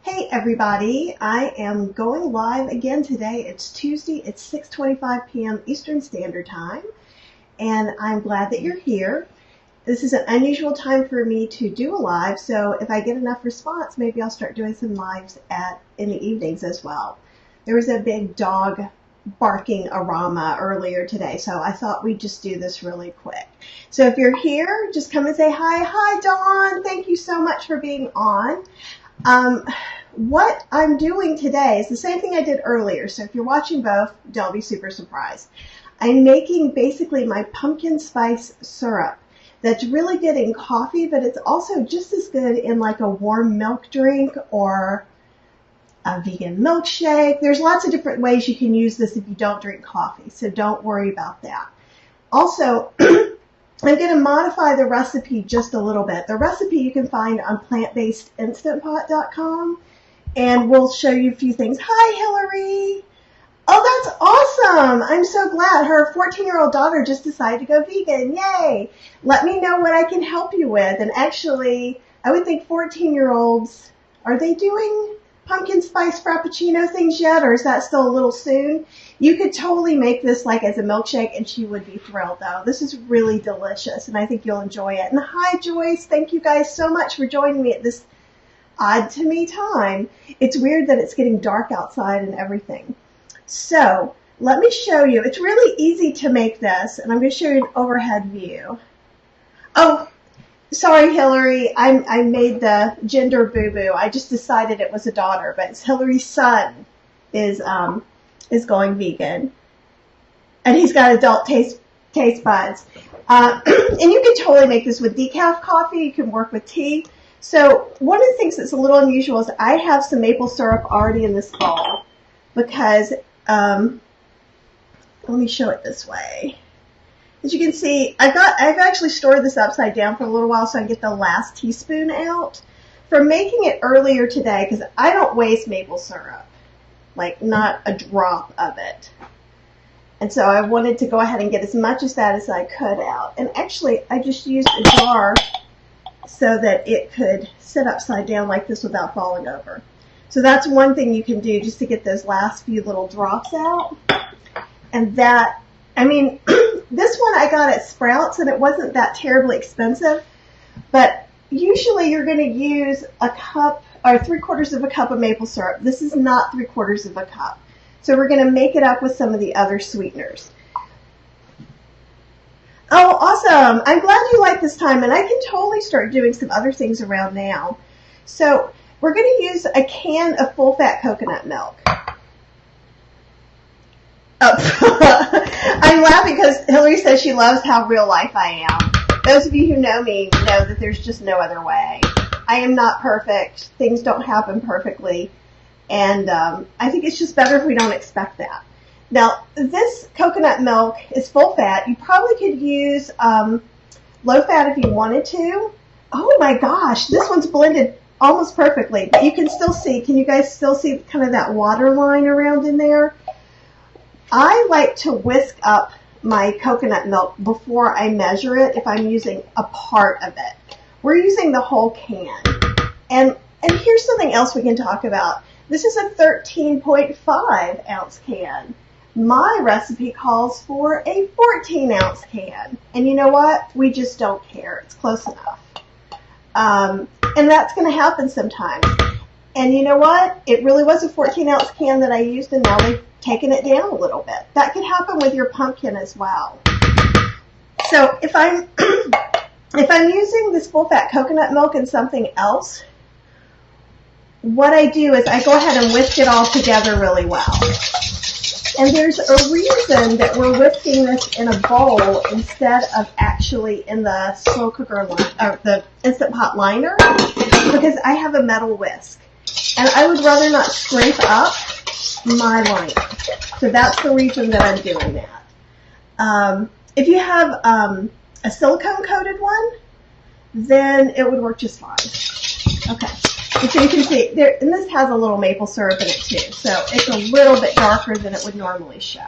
Hey everybody, I am going live again today. It's Tuesday, it's 6:25 p.m. Eastern Standard Time, and I'm glad that you're here. This is an unusual time for me to do a live, so if I get enough response, maybe I'll start doing some lives in the evenings as well. There was a big dog barking arama earlier today, so I thought we'd just do this really quick. So if you're here, just come and say hi. Hi, Dawn. Thank you so much for being on. What I'm doing today is the same thing I did earlier, so if you're watching both, don't be super surprised. I'm making basically my pumpkin spice syrup that's really good in coffee, but it's also just as good in like a warm milk drink or a vegan milkshake. There's lots of different ways you can use this if you don't drink coffee, so don't worry about that. Also, I'm going to modify the recipe just a little bit. The recipe you can find on plantbasedinstantpot.com, and we'll show you a few things. Hi, Hillary. Oh, that's awesome. I'm so glad. Her 14-year-old daughter just decided to go vegan. Yay. Let me know what I can help you with. And actually, I would think 14-year-olds, are they doing pumpkin spice frappuccino things yet, or is that still a little soon? You could totally make this like as a milkshake, and she would be thrilled, though. This is really delicious, and I think you'll enjoy it. And hi, Joyce. Thank you guys so much for joining me at this odd-to-me time. It's weird that it's getting dark outside and everything. So let me show you. It's really easy to make this, and I'm going to show you an overhead view. Oh, sorry, Hillary. I made the gender boo-boo. I just decided it was a daughter, but it's Hillary's son is going vegan, and he's got adult taste buds. And you can totally make this with decaf coffee. You can work with tea. So one of the things that's a little unusual is I have some maple syrup already in this bowl because, let me show it this way. As you can see, I've actually stored this upside down for a little while so I can get the last teaspoon out. For making it earlier today, because I don't waste maple syrup, like not a drop of it. And so I wanted to go ahead and get as much of that as I could out. And actually, I just used a jar so that it could sit upside down like this without falling over. So that's one thing you can do just to get those last few little drops out. And that, I mean, this one I got at Sprouts, and it wasn't that terribly expensive. But usually you're going to use a cup or 3/4 of a cup of maple syrup. This is not 3/4 of a cup. So we're going to make it up with some of the other sweeteners. Oh, awesome. I'm glad you like this time, and I can totally start doing some other things around now. So we're going to use a can of full-fat coconut milk. Oh, I'm laughing because Hillary says she loves how real life I am. Those of you who know me know that there's just no other way. I am not perfect. Things don't happen perfectly. And I think it's just better if we don't expect that. Now, this coconut milk is full fat. You probably could use low fat if you wanted to. Oh my gosh, this one's blended almost perfectly. But you can still see, can you guys still see kind of that water line around in there? I like to whisk up my coconut milk before I measure it if I'm using a part of it. We're using the whole can. And here's something else we can talk about. This is a 13.5 ounce can. My recipe calls for a 14 ounce can. And you know what? We just don't care. It's close enough. And that's going to happen sometimes. And you know what? It really was a 14 ounce can that I used, and now they've taken it down a little bit. That could happen with your pumpkin as well. So if I'm using this full-fat coconut milk and something else, what I do is I go ahead and whisk it all together really well. And there's a reason that we're whisking this in a bowl instead of actually in the slow cooker or the Instant Pot liner, because I have a metal whisk. And I would rather not scrape up my liner. So that's the reason that I'm doing that. If you have a silicone-coated one, then it would work just fine. Okay. And so you can see, there, and this has a little maple syrup in it too, so it's a little bit darker than it would normally show.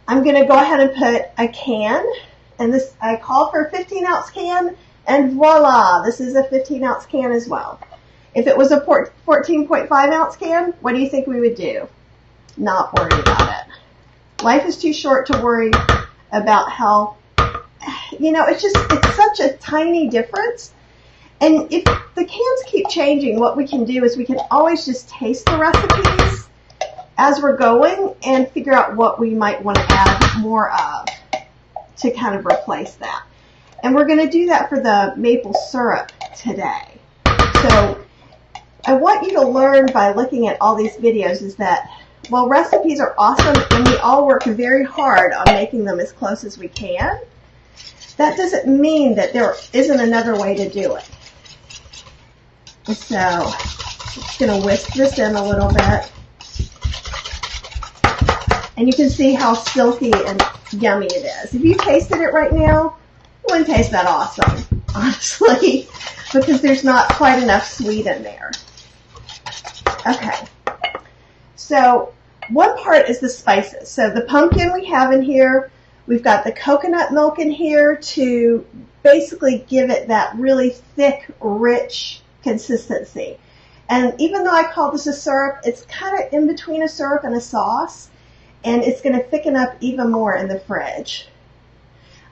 I'm going to go ahead and put a can, and this I call for a 15 ounce can, and voila, this is a 15 ounce can as well. If it was a 14.5 ounce can, what do you think we would do? Not worry about it. Life is too short to worry about how, it's such a tiny difference. And if the cans keep changing, what we can do is we can always just taste the recipes as we're going and figure out what we might want to add more of to kind of replace that. And we're going to do that for the maple syrup today. So I want you to learn by looking at all these videos is that while recipes are awesome and we all work very hard on making them as close as we can, that doesn't mean that there isn't another way to do it. So I'm just going to whisk this in a little bit. And you can see how silky and yummy it is. If you tasted it right now, it wouldn't taste that awesome, honestly, because there's not quite enough sweet in there. Okay. So one part is the spices. So the pumpkin we have in here. We've got the coconut milk in here to basically give it that really thick, rich consistency. And even though I call this a syrup, it's kind of in between a syrup and a sauce. And it's going to thicken up even more in the fridge.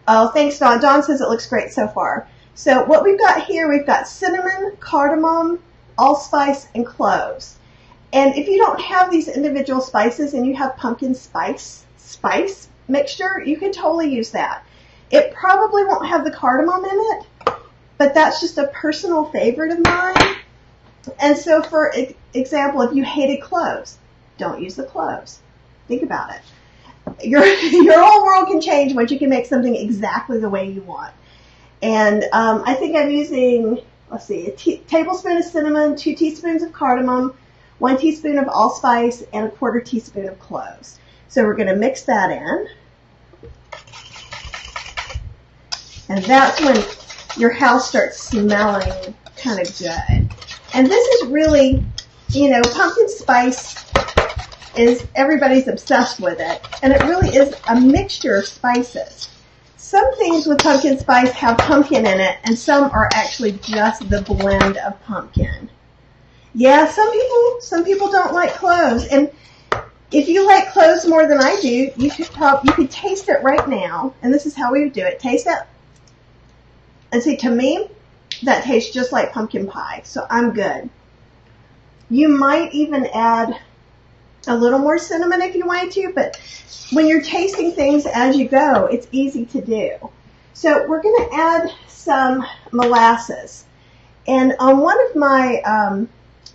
Oh, thanks, Dawn. Dawn says it looks great so far. So what we've got here, we've got cinnamon, cardamom, allspice, and cloves. And if you don't have these individual spices and you have pumpkin spice mixture, you can totally use that. It probably won't have the cardamom in it, but that's just a personal favorite of mine. And so for example, if you hated cloves, don't use the cloves. Think about it. Your whole world can change once you can make something exactly the way you want. And I think I'm using, let's see, a tablespoon of cinnamon, 2 teaspoons of cardamom, 1 teaspoon of allspice, and a 1/4 teaspoon of cloves. So we're going to mix that in. And that's when your house starts smelling kind of good. And this is really, pumpkin spice is, everybody's obsessed with it. And it really is a mixture of spices. Some things with pumpkin spice have pumpkin in it, and some are actually just the blend of pumpkin. Yeah, some people don't like cloves. And if you like cloves more than I do, you could taste it right now. And this is how we would do it. Taste it. And see, to me, that tastes just like pumpkin pie. So I'm good. You might even add a little more cinnamon if you wanted to, but when you're tasting things as you go, it's easy to do. So we're going to add some molasses. And on one of my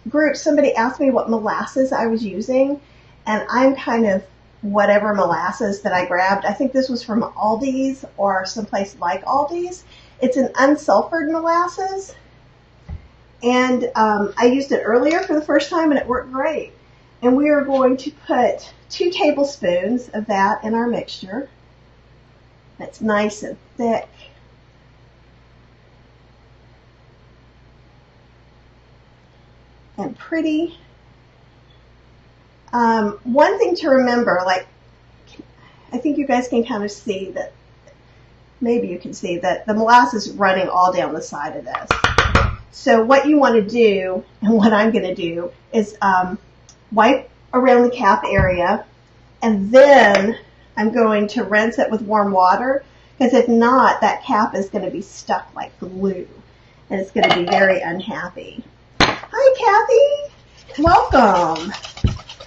groups, somebody asked me what molasses I was using, and I'm kind of whatever molasses that I grabbed. I think this was from Aldi's or someplace like Aldi's. It's an unsulfured molasses, and I used it earlier for the first time, and it worked great. And we are going to put 2 tablespoons of that in our mixture. That's nice and thick. And pretty. One thing to remember, I think you guys can kind of see that, maybe you can see that the molasses is running all down the side of this. So what you want to do, and what I'm going to do, is wipe around the cap area, and then I'm going to rinse it with warm water, because if not, that cap is going to be stuck like glue, and it's going to be very unhappy. Hi, Kathy. Welcome.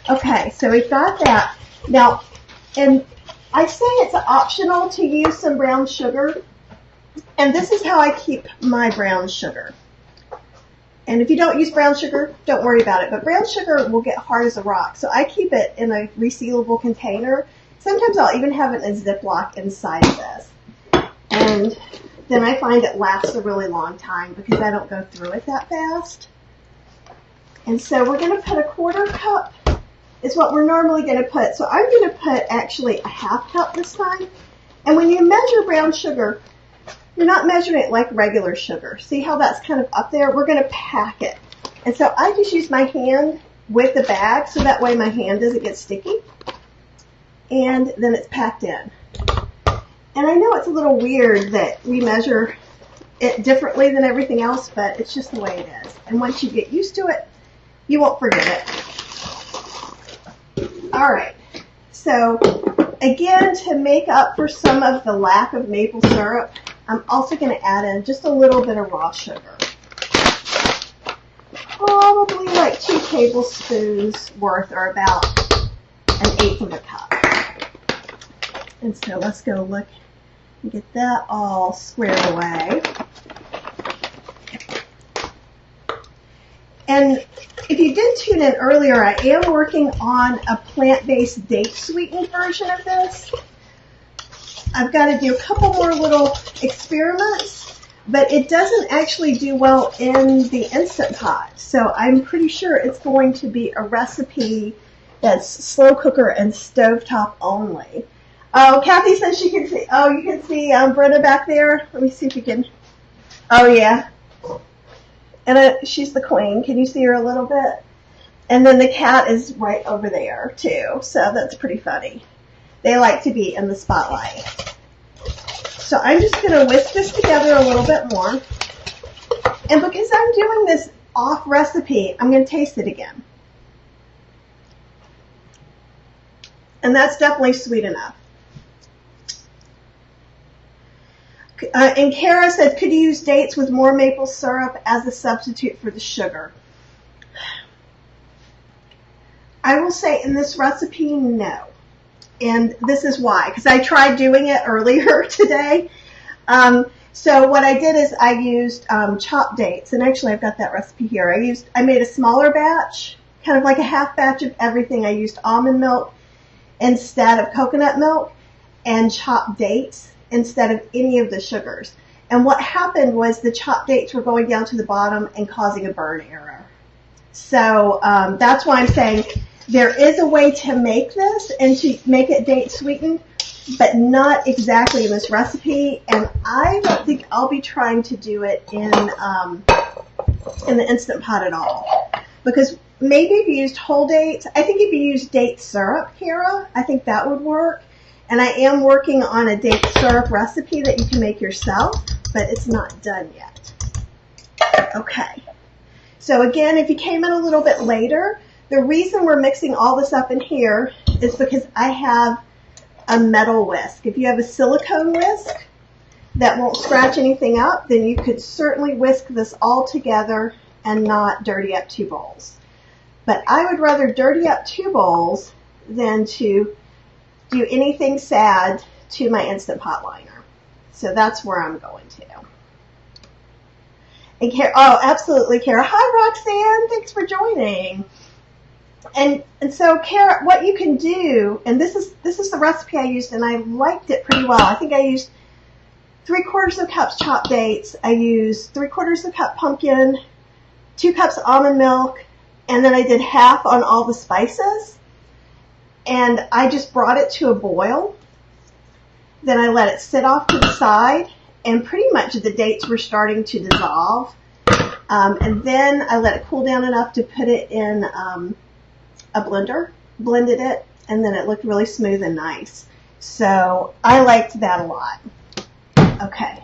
Okay, so we've got that. Now, and I say it's optional to use some brown sugar, and this is how I keep my brown sugar. And if you don't use brown sugar, don't worry about it. But brown sugar will get hard as a rock. So I keep it in a resealable container. Sometimes I'll even have it in a Ziploc inside of this. And then I find it lasts a really long time because I don't go through it that fast. And so we're going to put a 1/4 cup is what we're normally going to put. So I'm going to put actually a 1/2 cup this time. And when you measure brown sugar, you're not measuring it like regular sugar. See how that's kind of up there? We're going to pack it. And so I just use my hand with the bag so that way my hand doesn't get sticky. And then it's packed in. And I know it's a little weird that we measure it differently than everything else, but it's just the way it is. And once you get used to it, you won't forget it. All right. So again, to make up for some of the lack of maple syrup, I'm also going to add in just a little bit of raw sugar. Probably like 2 tablespoons worth, or about 1/8 of a cup. And so let's go look and get that all squared away. And if you did tune in earlier, I am working on a plant-based date sweetened version of this. I've got to do a couple more little experiments, but it doesn't actually do well in the Instant Pot. So I'm pretty sure it's going to be a recipe that's slow cooker and stovetop only. Oh, Kathy says she can see. Oh, you can see Brenda back there. Let me see if you can. Oh, yeah. And she's the queen. Can you see her a little bit? And then the cat is right over there, too. So that's pretty funny. They like to be in the spotlight. So I'm just going to whisk this together a little bit more. And because I'm doing this off recipe, I'm going to taste it again. And that's definitely sweet enough. And Kara said, could you use dates with more maple syrup as a substitute for the sugar? I will say in this recipe, no. And this is why, because I tried doing it earlier today. So what I did is I used chopped dates, and actually I've got that recipe here. I made a smaller batch, kind of like a half batch of everything. I used almond milk instead of coconut milk, and chopped dates instead of any of the sugars. And what happened was the chopped dates were going down to the bottom and causing a burn error. So that's why I'm saying there is a way to make this and to make it date sweetened, but not exactly in this recipe. And I don't think I'll be trying to do it in the Instant Pot at all. Because maybe if you used whole dates, I think if you used date syrup, Kara, I think that would work. And I am working on a date syrup recipe that you can make yourself, but it's not done yet. Okay. So again, if you came in a little bit later, the reason we're mixing all this up in here is because I have a metal whisk. If you have a silicone whisk that won't scratch anything up, then you could certainly whisk this all together and not dirty up 2 bowls. But I would rather dirty up 2 bowls than to do anything sad to my Instant Pot liner. So that's where I'm going to. And oh, absolutely, Kara. Hi, Roxanne. Thanks for joining. And so, Kara, what you can do, and this is the recipe I used, and I liked it pretty well. I think I used 3/4 cups chopped dates. I used 3/4 cup pumpkin, 2 cups almond milk, and then I did half on all the spices. And I just brought it to a boil. Then I let it sit off to the side, and pretty much the dates were starting to dissolve. And then I let it cool down enough to put it in a blender, blended it, and then it looked really smooth and nice. So I liked that a lot. Okay,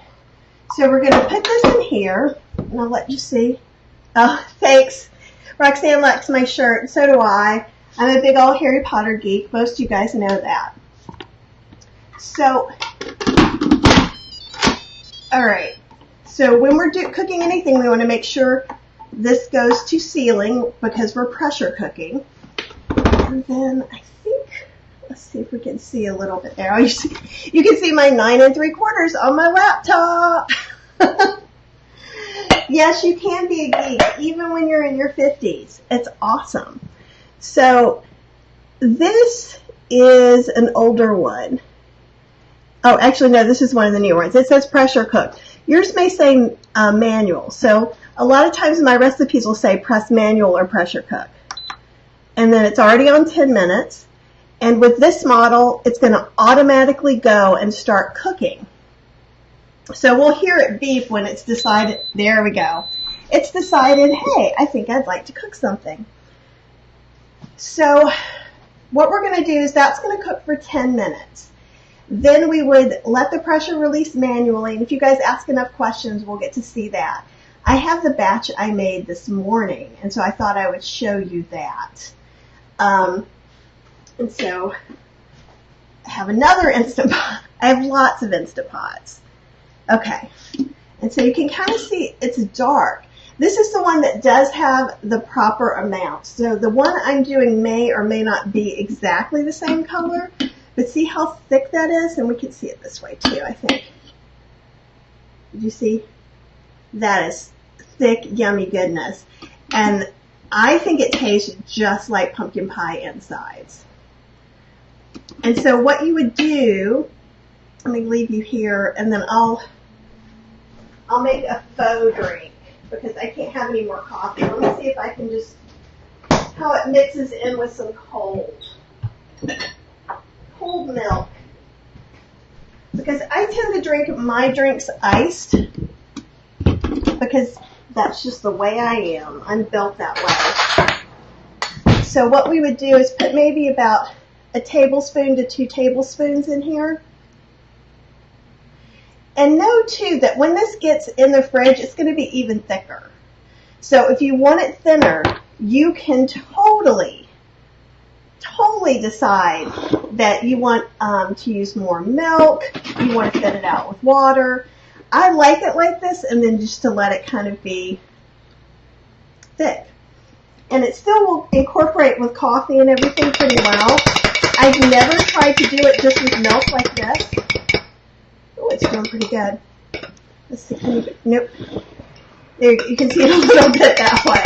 so we're going to put this in here, and I'll let you see. Oh, thanks. Roxanne likes my shirt, and so do I. I'm a big old Harry Potter geek. Most of you guys know that. So, all right. So when we're cooking anything, we want to make sure this goes to sealing because we're pressure cooking. And then I think, let's see if we can see a little bit there. You can see my 9 3/4 on my laptop. Yes, you can be a geek even when you're in your 50s. It's awesome. So this is an older one. Oh, actually, no, this is one of the newer ones. It says pressure cooked. Yours may say manual. So a lot of times my recipes will say press manual or pressure cook. And then it's already on 10 minutes. And with this model, it's going to automatically go and start cooking. So we'll hear it beep when it's decided. There we go. It's decided, hey, I think I'd like to cook something. So what we're going to do is that's going to cook for 10 minutes. Then we would let the pressure release manually. And if you guys ask enough questions, we'll get to see that. I have the batch I made this morning, and so I thought I would show you that. And so I have another Instant Pot. I have lots of Instant Pots. Okay. And so you can kind of see it's dark. This is the one that does have the proper amount. So the one I'm doing may or may not be exactly the same color, but see how thick that is? And we can see it this way too, I think. Did you see? That is thick, yummy goodness. And I think it tastes just like pumpkin pie insides. And so what you would do, let me leave you here, and then I'll make a faux drink because I can't have any more coffee. Let me see if I can just, how it mixes in with some cold milk. Because I tend to drink my drinks iced because that's just the way I am. I'm built that way. So what we would do is put maybe about a tablespoon to 2 tablespoons in here. And know too that when this gets in the fridge, it's going to be even thicker. So if you want it thinner, you can totally decide that you want to use more milk, you want to thin it out with water. I like it like this, and then just to let it kind of be thick. And it still will incorporate with coffee and everything pretty well. I've never tried to do it just with milk like this. Oh, it's doing pretty good. Let's see. Nope. There, you can see it a little bit that way.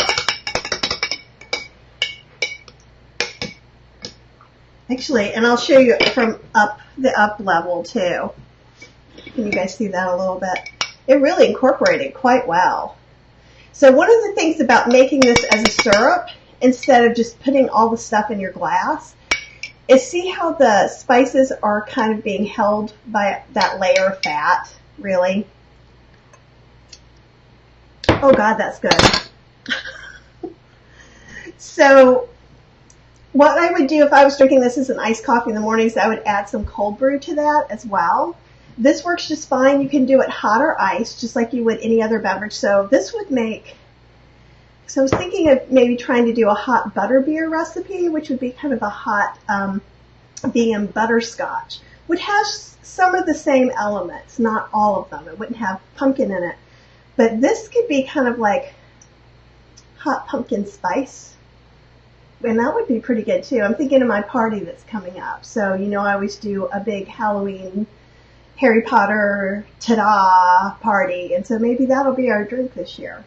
Actually, and I'll show you from the up level too. Can you guys see that a little bit? It really incorporated quite well. So one of the things about making this as a syrup, instead of just putting all the stuff in your glass, is see how the spices are kind of being held by that layer of fat, really. Oh God, that's good. So what I would do if I was drinking this as an iced coffee in the mornings, I would add some cold brew to that as well. This works just fine. You can do it hot or iced, just like you would any other beverage. So this would make, so I was thinking of maybe trying to do a hot butterbeer recipe, which would be kind of a hot vegan butterscotch. Would have some of the same elements, not all of them. It wouldn't have pumpkin in it. But this could be kind of like hot pumpkin spice. And that would be pretty good too. I'm thinking of my party that's coming up. So, you know, I always do a big Halloween Harry Potter ta-da party. And so maybe that'll be our drink this year.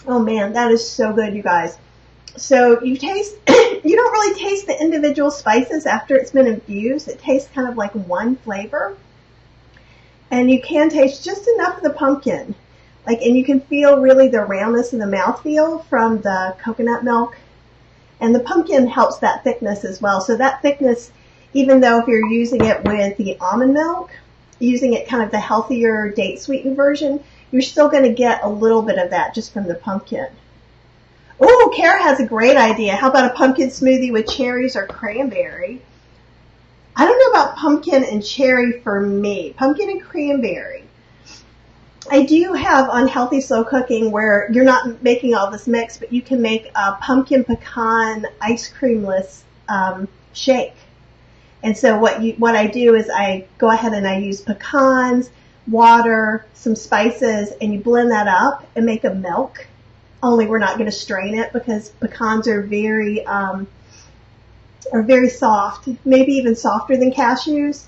Oh man, that is so good, you guys. So you taste, you don't really taste the individual spices after it's been infused. It tastes kind of like one flavor. And you can taste just enough of the pumpkin. And you can feel really the roundness and the mouthfeel from the coconut milk. And the pumpkin helps that thickness as well. So that thickness, even though if you're using it with the almond milk, using it kind of the healthier date sweetened version, you're still going to get a little bit of that just from the pumpkin. Oh, Kara has a great idea. How about a pumpkin smoothie with cherries or cranberry? I don't know about pumpkin and cherry for me. Pumpkin and cranberry. I do have on Healthy Slow Cooking where you're not making all this mix, but you can make a pumpkin pecan ice creamless shake. And so what I do is I go ahead and I use pecans, water, some spices, and you blend that up and make a milk. Only we're not going to strain it because pecans are very soft, maybe even softer than cashews.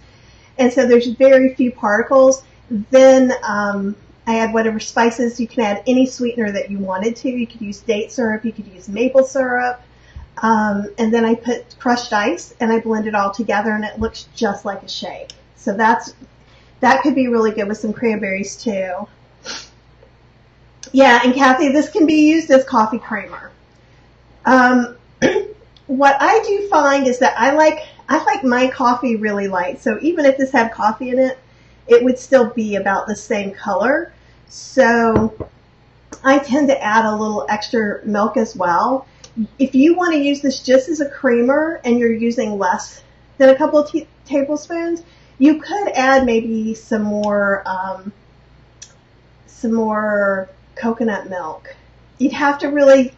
And so there's very few particles. Then I add whatever spices. You can add any sweetener that you wanted to. You could use date syrup. You could use maple syrup. And then I put crushed ice and I blend it all together and it looks just like a shake. So that could be really good with some cranberries too. Yeah, and Kathy, this can be used as coffee creamer. What I do find is that I like my coffee really light. So even if this had coffee in it, it would still be about the same color. So I tend to add a little extra milk as well. If you want to use this just as a creamer and you're using less than a couple of tablespoons. You could add maybe some more coconut milk. You'd have to really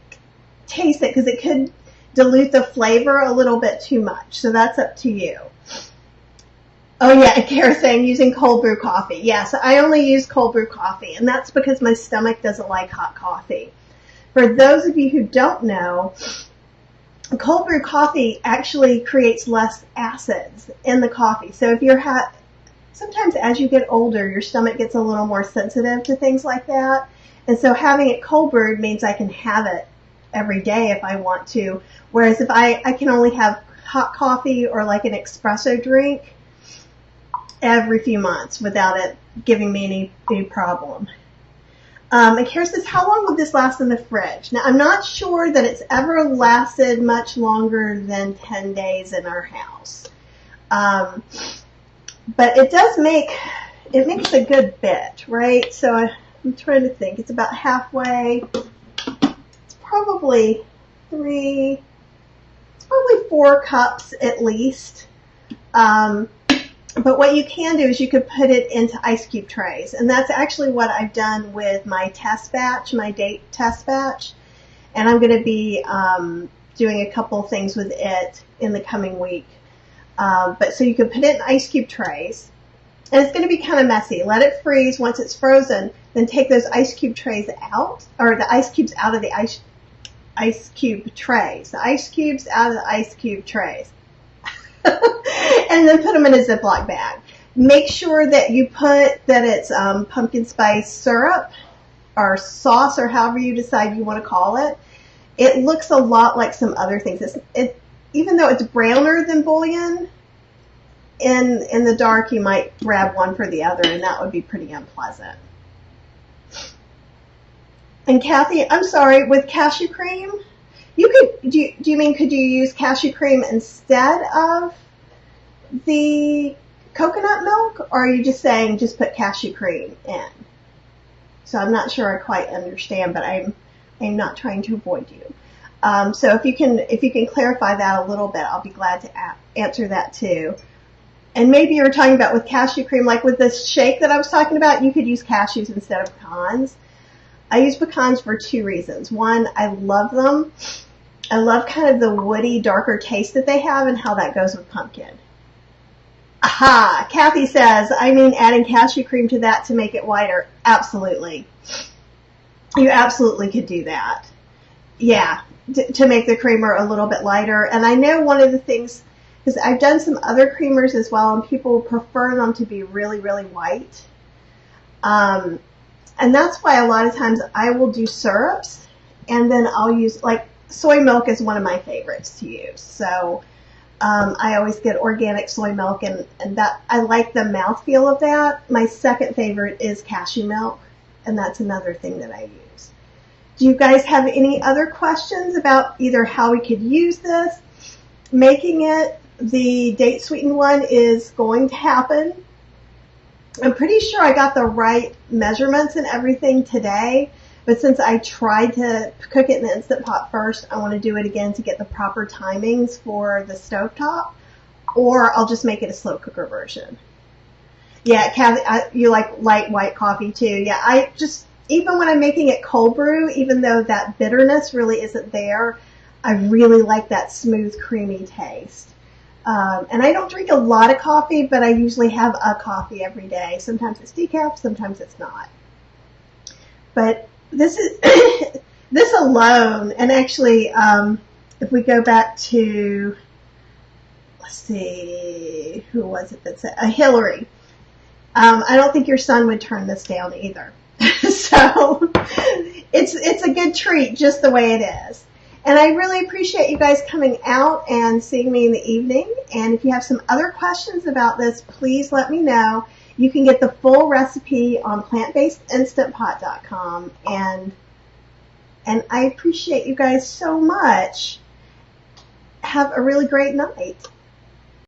taste it because it could dilute the flavor a little bit too much. So that's up to you. Oh yeah, Kara's saying using cold brew coffee. Yes, I only use cold brew coffee, and that's because my stomach doesn't like hot coffee. For those of you who don't know, cold brew coffee actually creates less acids in the coffee. So if you're sometimes as you get older, your stomach gets a little more sensitive to things like that. And so having it cold brewed means I can have it every day if I want to. Whereas if I can only have hot coffee or like an espresso drink every few months without it giving me any problem. And Kara says, how long would this last in the fridge? Now, I'm not sure that it's ever lasted much longer than 10 days in our house. But it makes a good bit, right? So I'm trying to think. It's about halfway. It's probably 4 cups at least. But what you can do is you could put it into ice cube trays. And that's actually what I've done with my test batch, my date test batch. And I'm going to be doing a couple things with it in the coming week. But so you can put it in ice cube trays. And it's going to be kind of messy. Let it freeze. Once it's frozen, then take those ice cube trays out, or the ice cubes out of the ice cube trays. The ice cubes out of the ice cube trays. And then put them in a Ziploc bag. Make sure that you put that it's pumpkin spice syrup or sauce or however you decide you want to call it. It looks a lot like some other things. Even though it's browner than bouillon, in the dark you might grab one for the other, and that would be pretty unpleasant. And Kathy, I'm sorry, with cashew cream, do you mean could you use cashew cream instead of the coconut milk, or are you just saying just put cashew cream in? So I'm not sure I quite understand, but I'm not trying to avoid you. So if you can clarify that a little bit, I'll be glad to answer that too. And maybe you were talking about with cashew cream, like with this shake that I was talking about, you could use cashews instead of pecans. I use pecans for 2 reasons. One, I love them. I love kind of the woody, darker taste that they have and how that goes with pumpkin. Aha! Kathy says, I mean adding cashew cream to that to make it whiter. Absolutely. You absolutely could do that. Yeah, to make the creamer a little bit lighter. And I know one of the things, because I've done some other creamers as well, and people prefer them to be really, really white. And that's why a lot of times I will do syrups, and then I'll use, like, soy milk is one of my favorites to use. So I always get organic soy milk, and that I like the mouthfeel of that. My second favorite is cashew milk, and that's another thing that I use. Do you guys have any other questions about either how we could use this? Making it, the date sweetened one is going to happen. I'm pretty sure I got the right measurements and everything today, but since I tried to cook it in the Instant Pot first, I want to do it again to get the proper timings for the stovetop, or I'll just make it a slow cooker version. Yeah, Kathy, you like light white coffee too. Yeah, even when I'm making it cold brew, even though that bitterness really isn't there, I really like that smooth, creamy taste. And I don't drink a lot of coffee, but I usually have a coffee every day. Sometimes it's decaf, sometimes it's not. But this is this alone, and actually, if we go back to, let's see, who was it that said, Hillary. I don't think your son would turn this down either. So it's a good treat just the way it is. And I really appreciate you guys coming out and seeing me in the evening. And if you have some other questions about this, please let me know. You can get the full recipe on plantbasedinstantpot.com. And I appreciate you guys so much. Have a really great night.